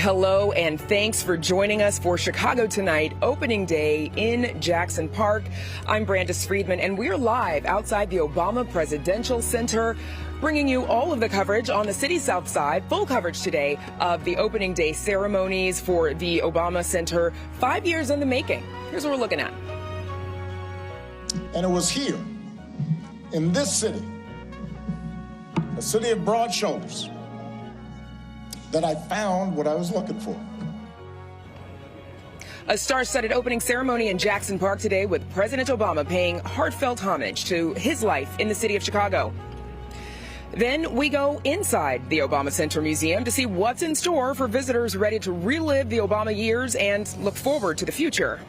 Hello, and thanks for joining us for Chicago Tonight, opening day in Jackson Park. I'm Brandis Friedman, and we're live outside the Obama Presidential Center, bringing you all of the coverage on the city's south side. Full coverage today of the opening day ceremonies for the Obama Center, 5 years in the making. Here's what we're looking at. And it was here, in this city, a city of broad shoulders, that I found what I was looking for. A star-studded opening ceremony in Jackson Park today with President Obama paying heartfelt homage to his life in the city of Chicago. Then we go inside the Obama Center Museum to see what's in store for visitors ready to relive the Obama years and look forward to the future.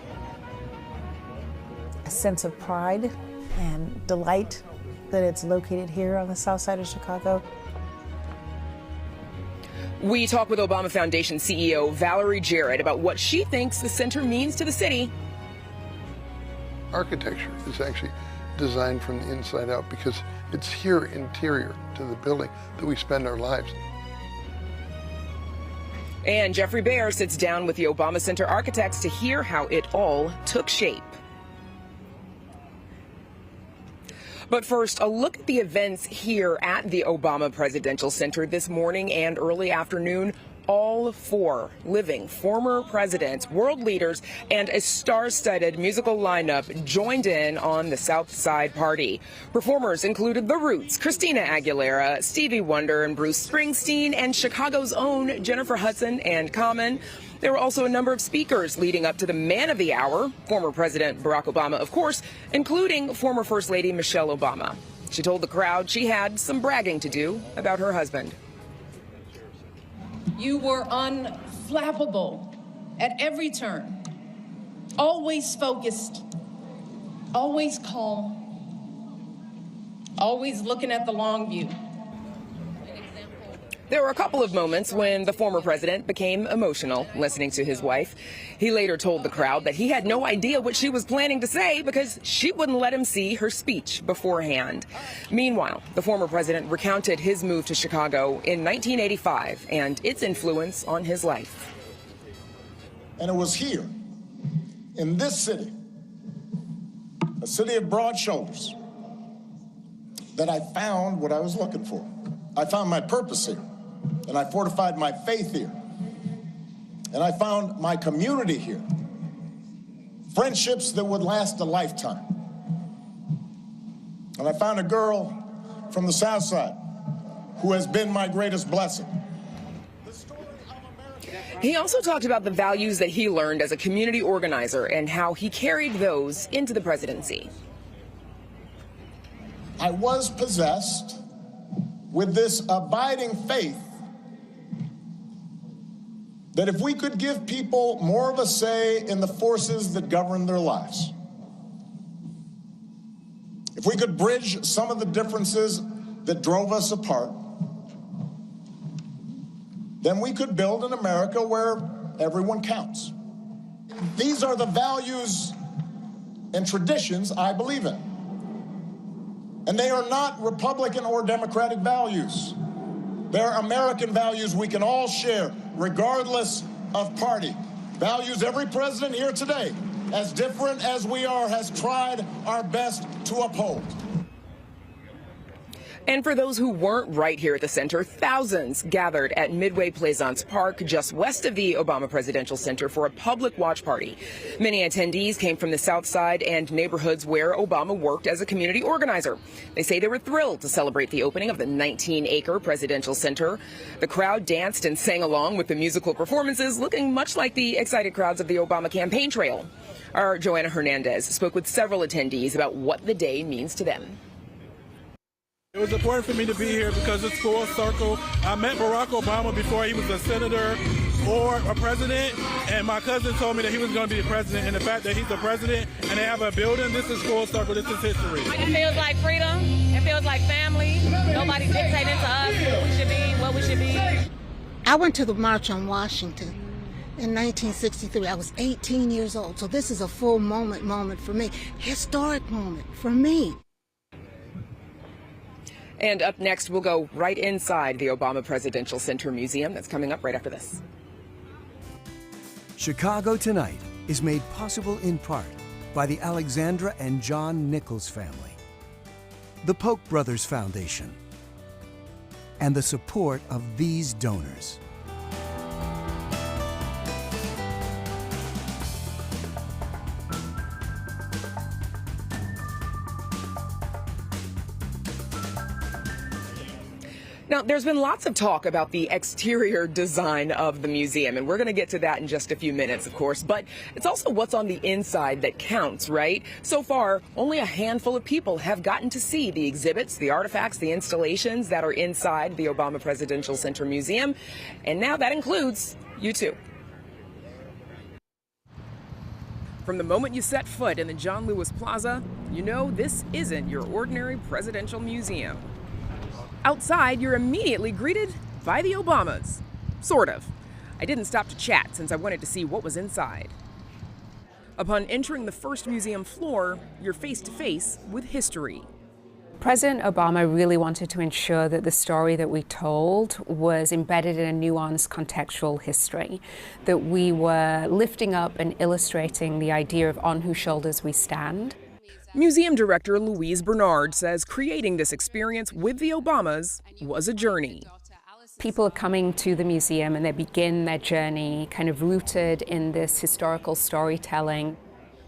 A sense of pride and delight that it's located here on the south side of Chicago. We talk with Obama Foundation CEO Valerie Jarrett about what she thinks the center means to the city. Architecture is actually designed from the inside out because it's here interior to the building that we spend our lives. And Jeffrey Baer sits down with the Obama Center architects to hear how it all took shape. But first, a look at the events here at the Obama Presidential Center this morning and early afternoon. All four living former presidents, world leaders, and a star-studded musical lineup joined in on the South Side party. Performers included The Roots, Christina Aguilera, Stevie Wonder, and Bruce Springsteen, and Chicago's own Jennifer Hudson and Common. There were also a number of speakers leading up to the man of the hour, former President Barack Obama, of course, including former First Lady Michelle Obama. She told the crowd she had some bragging to do about her husband. You were unflappable at every turn, always focused, always calm, always looking at the long view. There were a couple of moments when the former president became emotional listening to his wife. He later told the crowd that he had no idea what she was planning to say because she wouldn't let him see her speech beforehand. Meanwhile, the former president recounted his move to Chicago in 1985 and its influence on his life. And it was here, in this city, a city of broad shoulders, that I found what I was looking for. I found my purpose here. And I fortified my faith here. And I found my community here. Friendships that would last a lifetime. And I found a girl from the South Side who has been my greatest blessing. He also talked about the values that he learned as a community organizer and how he carried those into the presidency. I was possessed with this abiding faith that if we could give people more of a say in the forces that govern their lives, if we could bridge some of the differences that drove us apart, then we could build an America where everyone counts. These are the values and traditions I believe in. And they are not Republican or Democratic values. They're American values we can all share, regardless of party. Values every president here today, as different as we are, has tried our best to uphold. And for those who weren't right here at the center, thousands gathered at Midway Plaisance Park, just west of the Obama Presidential Center, for a public watch party. Many attendees came from the South Side and neighborhoods where Obama worked as a community organizer. They say they were thrilled to celebrate the opening of the 19-acre Presidential Center. The crowd danced and sang along with the musical performances, looking much like the excited crowds of the Obama campaign trail. Our Joanna Hernandez spoke with several attendees about what the day means to them. It was important for me to be here because it's full circle. I met Barack Obama before he was a senator or a president, and my cousin told me that he was going to be the president, and the fact that he's the president and they have a building, this is full circle, this is history. It feels like freedom. It feels like family. Nobody's dictating to us who we should be, what we should be. I went to the March on Washington in 1963. I was 18 years old, so this is a full moment for me, historic moment for me. And up next, we'll go right inside the Obama Presidential Center Museum. That's coming up right after this. Chicago Tonight is made possible in part by the Alexandra and John Nichols family, the Polk Brothers Foundation, and the support of these donors. Now, there's been lots of talk about the exterior design of the museum, and we're going to get to that in just a few minutes, of course, but it's also what's on the inside that counts, right? So far, only a handful of people have gotten to see the exhibits, the artifacts, the installations that are inside the Obama Presidential Center Museum, and now that includes you too. From the moment you set foot in the John Lewis Plaza, you know this isn't your ordinary presidential museum. Outside, you're immediately greeted by the Obamas. Sort of. I didn't stop to chat since I wanted to see what was inside. Upon entering the first museum floor, you're face to face with history. President Obama really wanted to ensure that the story that we told was embedded in a nuanced contextual history, that we were lifting up and illustrating the idea of on whose shoulders we stand. Museum Director Louise Bernard says creating this experience with the Obamas was a journey. People are coming to the museum and they begin their journey kind of rooted in this historical storytelling.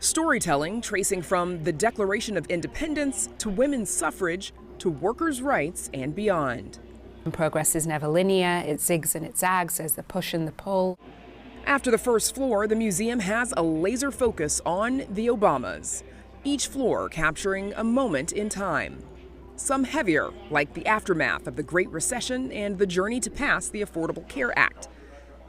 Storytelling tracing from the Declaration of Independence to women's suffrage to workers' rights and beyond. Progress is never linear, it zigs and it zags, there's the push and the pull. After the first floor, the museum has a laser focus on the Obamas. Each floor capturing a moment in time. Some heavier, like the aftermath of the Great Recession and the journey to pass the Affordable Care Act.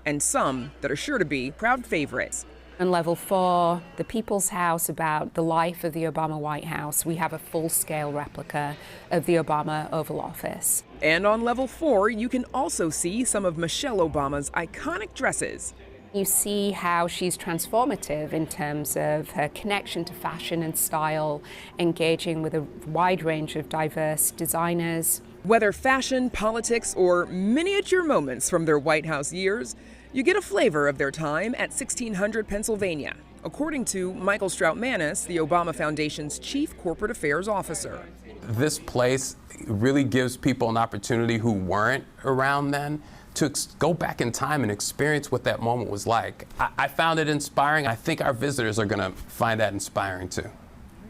And some that are sure to be crowd favorites. On level 4, the People's House, about the life of the Obama White House, we have a full-scale replica of the Obama Oval Office. And on level 4, you can also see some of Michelle Obama's iconic dresses. You see how she's transformative in terms of her connection to fashion and style, engaging with a wide range of diverse designers. Whether fashion, politics, or miniature moments from their White House years, you get a flavor of their time at 1600 Pennsylvania, according to Michael Strout-Manis, the Obama Foundation's Chief Corporate Affairs Officer. This place really gives people an opportunity who weren't around then to go back in time and experience what that moment was like. I found it inspiring. I think our visitors are going to find that inspiring too.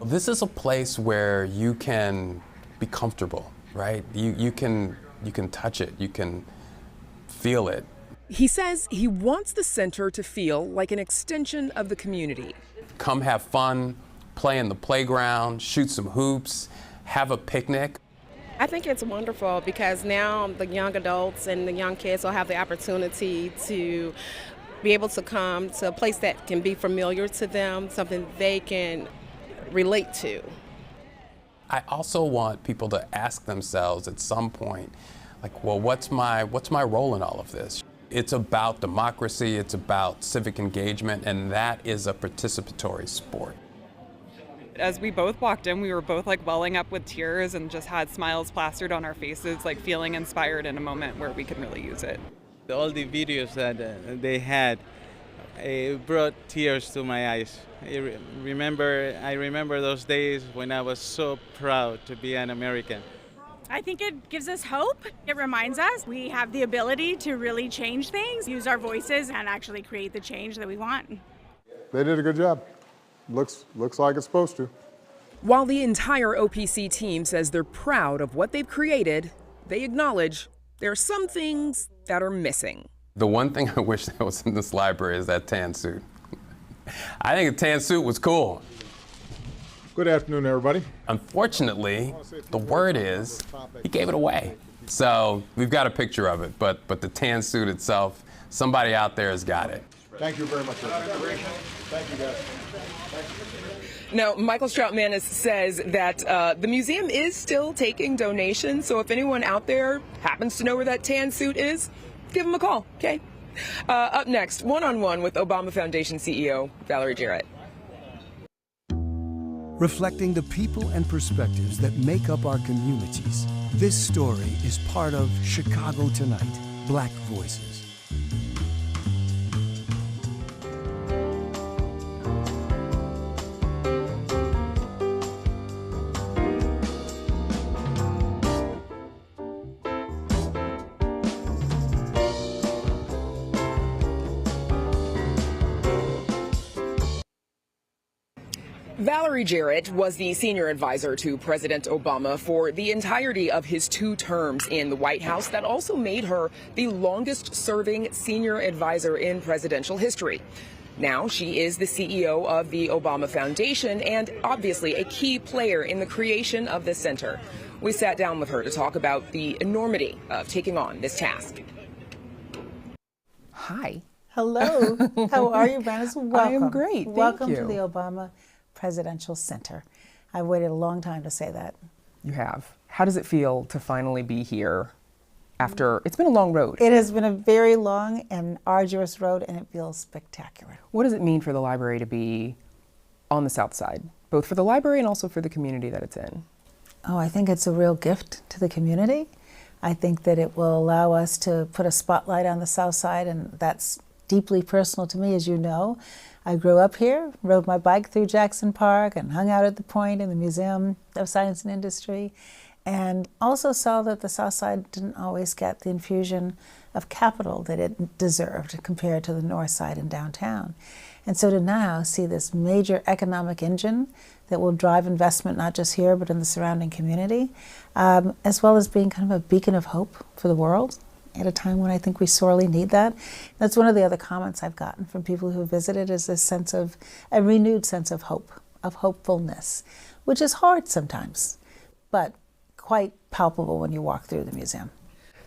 This is a place where you can be comfortable, right? You can touch it, you can feel it. He says he wants the center to feel like an extension of the community. Come have fun, play in the playground, shoot some hoops, have a picnic. I think it's wonderful because now the young adults and the young kids will have the opportunity to be able to come to a place that can be familiar to them, something they can relate to. I also want people to ask themselves at some point, like, well, what's my role in all of this? It's about democracy, it's about civic engagement, and that is a participatory sport. As we both walked in, we were both like welling up with tears and just had smiles plastered on our faces, like feeling inspired in a moment where we could really use it. All the videos that they had, it brought tears to my eyes. I remember those days when I was so proud to be an American. I think it gives us hope. It reminds us we have the ability to really change things, use our voices, and actually create the change that we want. They did a good job. Looks like it's supposed to. While the entire OPC team says they're proud of what they've created, they acknowledge there are some things that are missing. The one thing I wish that was in this library is that tan suit. I think a tan suit was cool. Good afternoon, everybody. Unfortunately, the word is he gave it away. So we've got a picture of it, but the tan suit itself, somebody out there has got it. Thank you very much. Thank you, guys. Now, Michael Strout-Manis says that the museum is still taking donations, so if anyone out there happens to know where that tan suit is, give them a call, okay? Up next, one-on-one with Obama Foundation CEO Valerie Jarrett. Reflecting the people and perspectives that make up our communities, this story is part of Chicago Tonight, Black Voices. Valerie Jarrett was the senior advisor to President Obama for the entirety of his 2 terms in the White House. That also made her the longest serving senior advisor in presidential history. Now she is the CEO of the Obama Foundation and obviously a key player in the creation of this center. We sat down with her to talk about the enormity of taking on this task. Hi. Hello. How are you, Brandis? Welcome. I am great. Thank Welcome you. to the Obama Presidential Center. I waited a long time to say that. You have. How does it feel to finally be here after, it's been a long road? It has been a very long and arduous road, and it feels spectacular. What does it mean for the library to be on the South Side, both for the library and also for the community that it's in? Oh, I think it's a real gift to the community. I think that it will allow us to put a spotlight on the South Side, and that's deeply personal to me, as you know. I grew up here, rode my bike through Jackson Park and hung out at the Point in the Museum of Science and Industry, and also saw that the South Side didn't always get the infusion of capital that it deserved compared to the North Side and downtown. And so to now see this major economic engine that will drive investment not just here but in the surrounding community, as well as being kind of a beacon of hope for the world at a time when I think we sorely need that. That's one of the other comments I've gotten from people who visited, is this sense of, a renewed sense of hope, of hopefulness, which is hard sometimes, but quite palpable when you walk through the museum.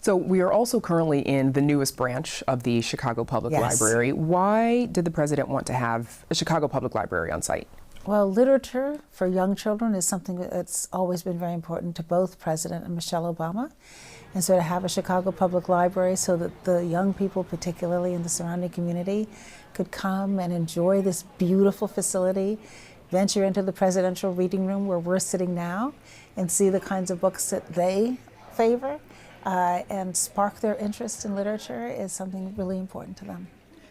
So we are also currently in the newest branch of the Chicago Public Library. Why did the president want to have a Chicago Public Library on site? Well, literature for young children is something that's always been very important to both President and Michelle Obama. And so to have a Chicago Public Library so that the young people, particularly in the surrounding community, could come and enjoy this beautiful facility, venture into the presidential reading room where we're sitting now, and see the kinds of books that they favor, and spark their interest in literature is something really important to them.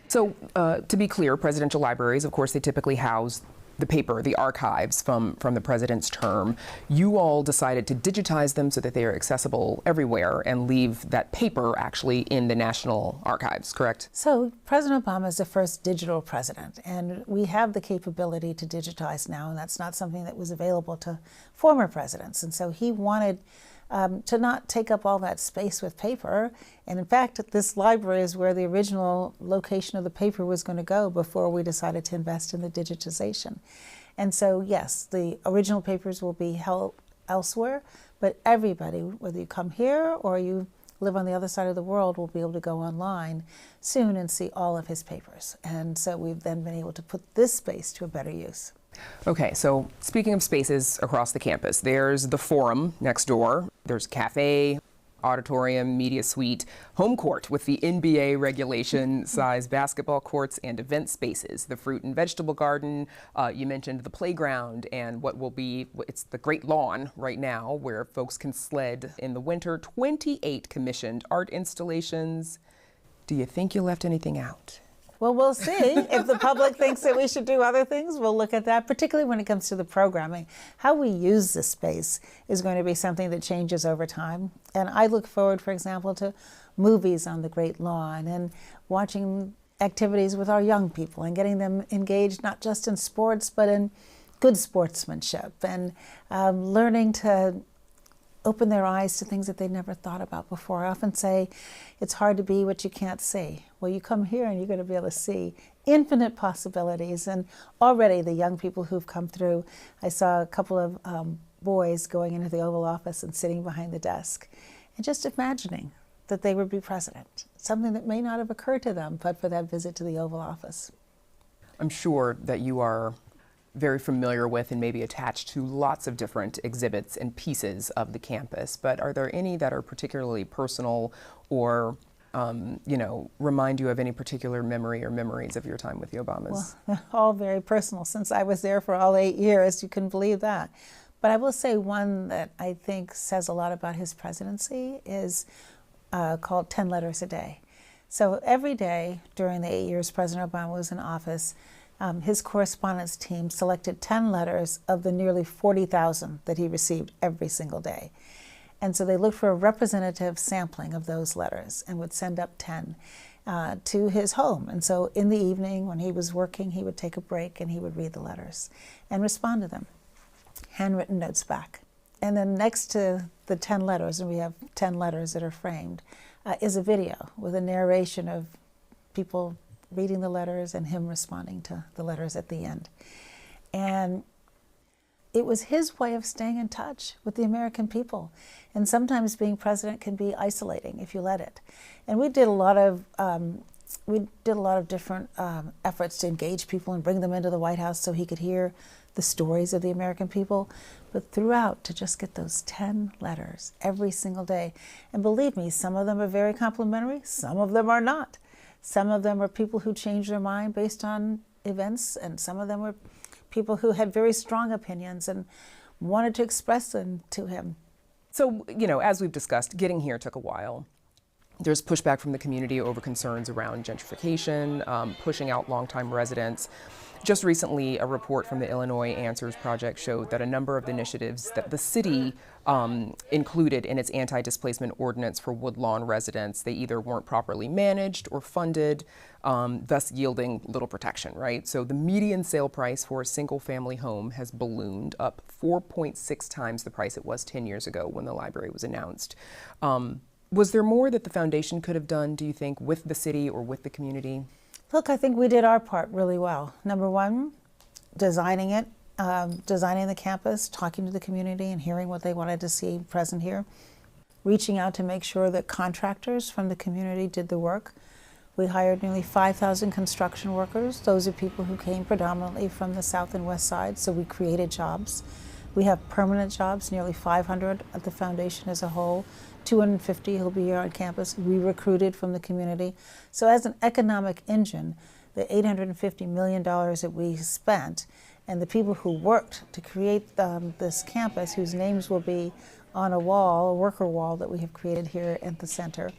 So to be clear, presidential libraries, of course, they typically house the paper, the archives from the president's term. You all decided to digitize them so that they are accessible everywhere and leave that paper actually in the National Archives, correct? So President Obama is the first digital president, and we have the capability to digitize now, and that's not something that was available to former presidents. And so he wanted to not take up all that space with paper. And in fact, this library is where the original location of the paper was going to go before we decided to invest in the digitization. And so, yes, the original papers will be held elsewhere, but everybody, whether you come here or you live on the other side of the world, will be able to go online soon and see all of his papers. And so we've then been able to put this space to a better use. Okay, so speaking of spaces across the campus, there's the Forum next door. There's cafe, auditorium, media suite, home court with the NBA regulation size basketball courts and event spaces, the fruit and vegetable garden. You mentioned the playground and what will be, it's the Great Lawn right now where folks can sled in the winter. 28 commissioned art installations. Do you think you left anything out? Well, we'll see. If the public thinks that we should do other things, we'll look at that, particularly when it comes to the programming. How we use this space is going to be something that changes over time. And I look forward, for example, to movies on the Great Lawn and watching activities with our young people and getting them engaged not just in sports, but in good sportsmanship and learning to open their eyes to things that they never thought about before. I often say it's hard to be what you can't see. Well, you come here and you're going to be able to see infinite possibilities. And already the young people who've come through, I saw a couple of boys going into the Oval Office and sitting behind the desk and just imagining that they would be president, something that may not have occurred to them but for that visit to the Oval Office. I'm sure that you are very familiar with and maybe attached to lots of different exhibits and pieces of the campus, but are there any that are particularly personal or remind you of any particular memory or memories of your time with the Obamas? Well, they're all very personal. Since I was there for all 8 years, you can believe that. But I will say one that I think says a lot about his presidency is called 10 Letters a Day. So every day during the 8 years President Obama was in office, his correspondence team selected 10 letters of the nearly 40,000 that he received every single day. And so they looked for a representative sampling of those letters and would send up 10. to his home. And so in the evening when he was working, he would take a break and he would read the letters and respond to them, handwritten notes back. And then next to the 10 letters, and we have 10 letters that are framed, is a video with a narration of people reading the letters and him responding to the letters at the end. And it was his way of staying in touch with the American people. And sometimes being president can be isolating if you let it. And we did a lot of different efforts to engage people and bring them into the White House so he could hear the stories of the American people. But throughout, to just get those 10 letters every single day. And believe me, some of them are very complimentary, some of them are not. Some of them are people who changed their mind based on events, and some of them were people who had very strong opinions and wanted to express them to him. So, as we've discussed, getting here took a while. There's pushback from the community over concerns around gentrification, pushing out longtime residents. Just recently, a report from the Illinois Answers Project showed that a number of the initiatives that the city included in its anti-displacement ordinance for Woodlawn residents, they either weren't properly managed or funded, thus yielding little protection, right? So the median sale price for a single-family home has ballooned up 4.6 times the price it was 10 years ago when the library was announced. Was there more that the foundation could have done, do you think, with the city or with the community? Look, I think we did our part really well. Number one, designing it, designing the campus, talking to the community and hearing what they wanted to see present here, reaching out to make sure that contractors from the community did the work. We hired nearly 5,000 construction workers. Those are people who came predominantly from the south and west side, so we created jobs. We have permanent jobs, nearly 500 at the foundation as a whole. 250 who'll be here on campus. We recruited from the community. So as an economic engine, the $850 million that we spent and the people who worked to create this campus, whose names will be on a wall, a worker wall that we have created here at the center,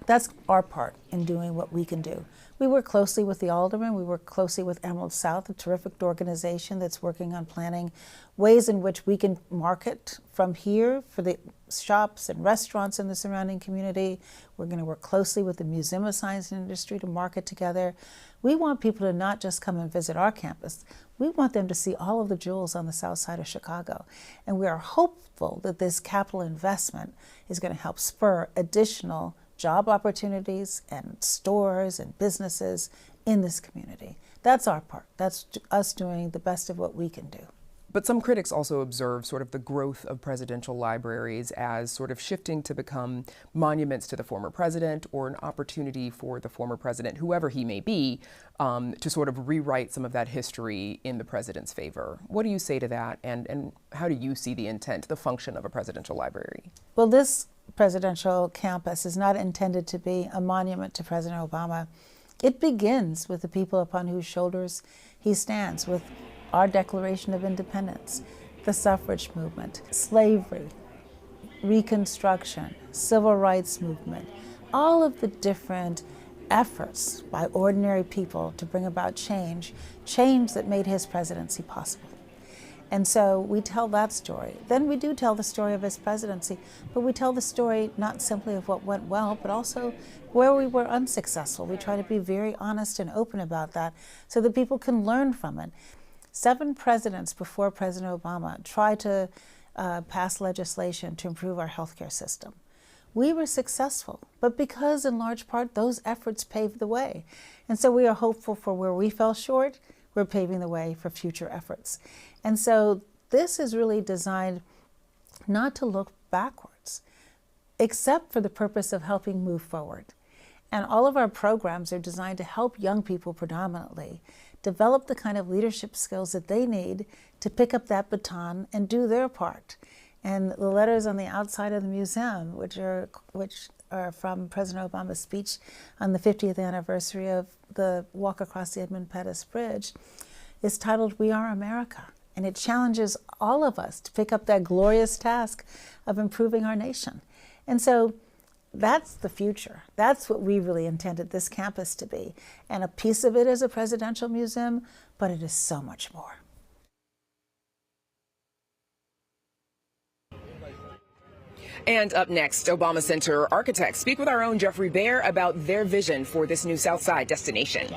that's our part in doing what we can do. We work closely with the aldermen. We work closely with Emerald South, a terrific organization that's working on planning ways in which we can market from here for the shops and restaurants in the surrounding community. We're going to work closely with the Museum of Science and Industry to market together. We want people to not just come and visit our campus. We want them to see all of the jewels on the south side of Chicago. And we are hopeful that this capital investment is going to help spur additional job opportunities and stores and businesses in this community. That's our part. That's us doing the best of what we can do. But some critics also observe sort of the growth of presidential libraries as sort of shifting to become monuments to the former president or an opportunity for the former president, whoever he may be, to sort of rewrite some of that history in the president's favor. What do you say to that, and how do you see the intent, the function of a presidential library? Well, this presidential campus is not intended to be a monument to President Obama. It begins with the people upon whose shoulders he stands, with our Declaration of Independence, the suffrage movement, slavery, Reconstruction, civil rights movement, all of the different efforts by ordinary people to bring about change that made his presidency possible. And so we tell that story. Then we do tell the story of his presidency, but we tell the story not simply of what went well, but also where we were unsuccessful. We try to be very honest and open about that so that people can learn from it. 7 presidents before President Obama tried to pass legislation to improve our healthcare system. We were successful, but because in large part those efforts paved the way. And so we are hopeful for where we fell short, we're paving the way for future efforts. And so this is really designed not to look backwards, except for the purpose of helping move forward. And all of our programs are designed to help young people predominantly develop the kind of leadership skills that they need to pick up that baton and do their part. And the letters on the outside of the museum, which are from President Obama's speech on the 50th anniversary of the walk across the Edmund Pettus Bridge, is titled "We Are America." And it challenges all of us to pick up that glorious task of improving our nation. And so that's the future. That's what we really intended this campus to be. And a piece of it is a presidential museum, but it is so much more. And up next, Obama Center architects speak with our own Jeffrey Bear about their vision for this new South Side destination.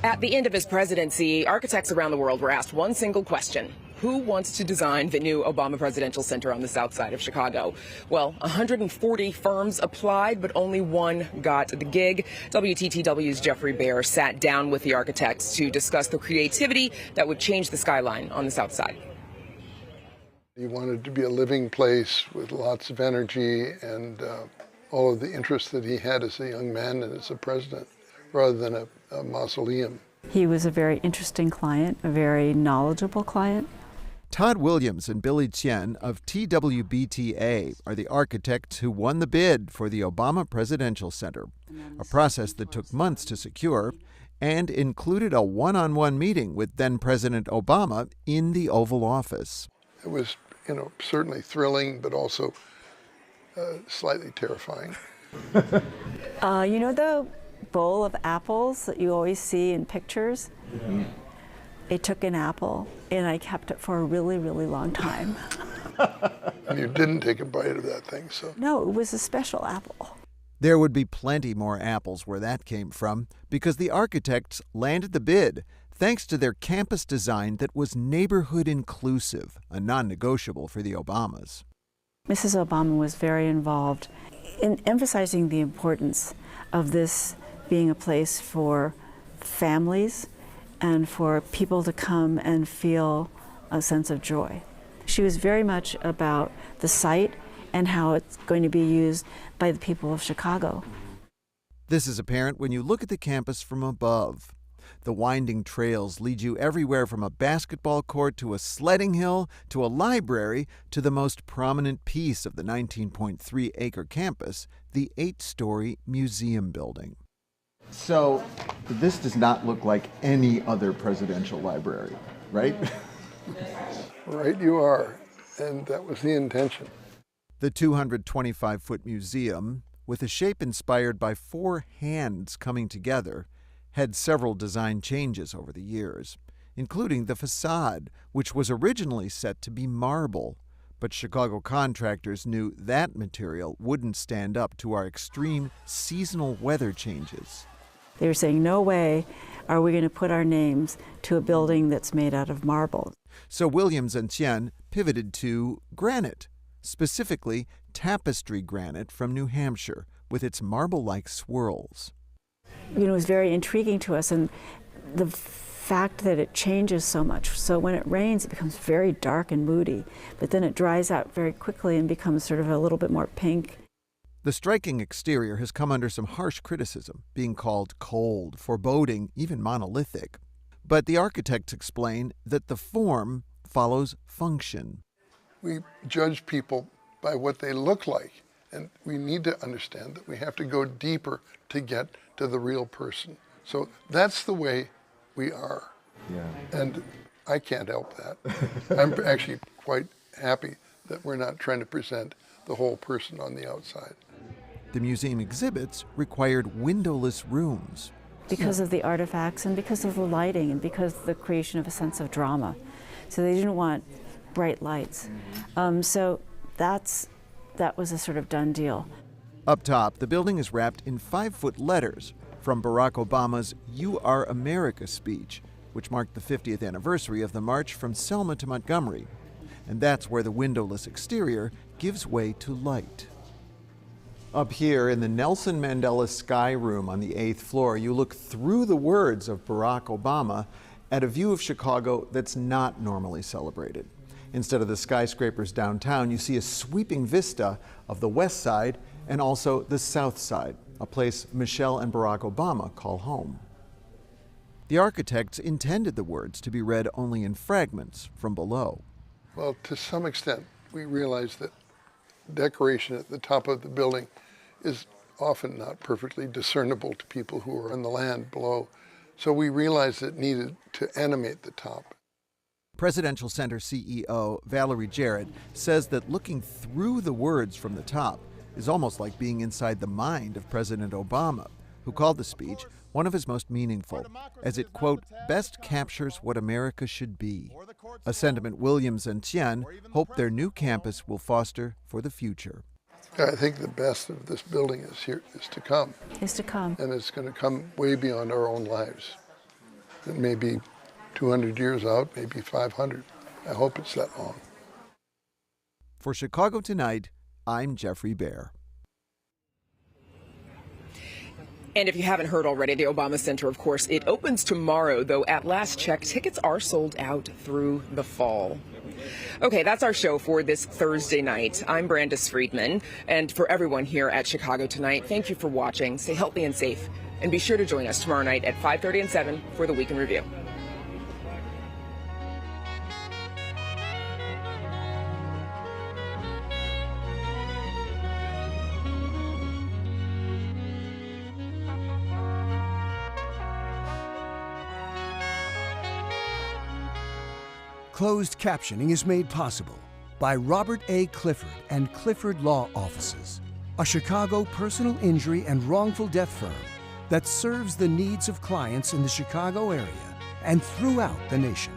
At the end of his presidency, architects around the world were asked one single question. Who wants to design the new Obama Presidential Center on the south side of Chicago? Well, 140 firms applied, but only one got the gig. WTTW's Jeffrey Bear sat down with the architects to discuss the creativity that would change the skyline on the south side. He wanted to be a living place with lots of energy and all of the interests that he had as a young man and as a president, rather than a mausoleum. He was a very interesting client, a very knowledgeable client. Todd Williams and Billy Chien of TWBTA are the architects who won the bid for the Obama Presidential Center, a process that took months to secure and included a one-on-one meeting with then-President Obama in the Oval Office. It was, certainly thrilling, but also slightly terrifying. The bowl of apples that you always see in pictures? Mm-hmm. I took an apple and I kept it for a really, really long time. And you didn't take a bite of that thing, so. No, it was a special apple. There would be plenty more apples where that came from, because the architects landed the bid thanks to their campus design that was neighborhood inclusive, a non-negotiable for the Obamas. Mrs. Obama was very involved in emphasizing the importance of this being a place for families and for people to come and feel a sense of joy. She was very much about the site and how it's going to be used by the people of Chicago. This is apparent when you look at the campus from above. The winding trails lead you everywhere from a basketball court to a sledding hill to a library to the most prominent piece of the 19.3-acre campus, the 8-story museum building. So this does not look like any other presidential library, right? Right you are, and that was the intention. The 225-foot museum, with a shape inspired by 4 hands coming together, had several design changes over the years, including the facade, which was originally set to be marble. But Chicago contractors knew that material wouldn't stand up to our extreme seasonal weather changes. They were saying, no way are we going to put our names to a building that's made out of marble. So Williams and Chien pivoted to granite, specifically tapestry granite from New Hampshire, with its marble-like swirls. It was very intriguing to us, and the fact that it changes so much. So when it rains, it becomes very dark and moody, but then it dries out very quickly and becomes sort of a little bit more pink. The striking exterior has come under some harsh criticism, being called cold, foreboding, even monolithic. But the architects explain that the form follows function. We judge people by what they look like, and we need to understand that we have to go deeper to get to the real person. So that's the way we are. Yeah. And I can't help that. I'm actually quite happy that we're not trying to present the whole person on the outside. The museum exhibits required windowless rooms. Because of the artifacts and because of the lighting and because of the creation of a sense of drama. So they didn't want bright lights. So that was a sort of done deal. Up top, the building is wrapped in 5-foot letters from Barack Obama's "You Are America" speech, which marked the 50th anniversary of the march from Selma to Montgomery. And that's where the windowless exterior gives way to light. Up here in the Nelson Mandela Sky Room on the 8th floor, you look through the words of Barack Obama at a view of Chicago that's not normally celebrated. Instead of the skyscrapers downtown, you see a sweeping vista of the west side and also the south side, a place Michelle and Barack Obama call home. The architects intended the words to be read only in fragments from below. Well, to some extent, we realize that decoration at the top of the building is often not perfectly discernible to people who are on the land below. So we realized it needed to animate the top. Presidential Center CEO Valerie Jarrett says that looking through the words from the top is almost like being inside the mind of President Obama, who called the speech one of his most meaningful, as it, quote, best captures what America should be, a sentiment Williams and Tian hope their new campus will foster for the future. I think the best of this building is to come. Is to come. And it's going to come way beyond our own lives. It may be 200 years out, maybe 500. I hope it's that long. For Chicago Tonight, I'm Jeffrey Baer. And if you haven't heard already, the Obama Center, of course, it opens tomorrow, though at last check, tickets are sold out through the fall. Okay, that's our show for this Thursday night. I'm Brandis Friedman, and for everyone here at Chicago Tonight, thank you for watching. Stay healthy and safe, and be sure to join us tomorrow night at 5:30 and 7 for the Week in Review. Closed captioning is made possible by Robert A. Clifford and Clifford Law Offices, a Chicago personal injury and wrongful death firm that serves the needs of clients in the Chicago area and throughout the nation.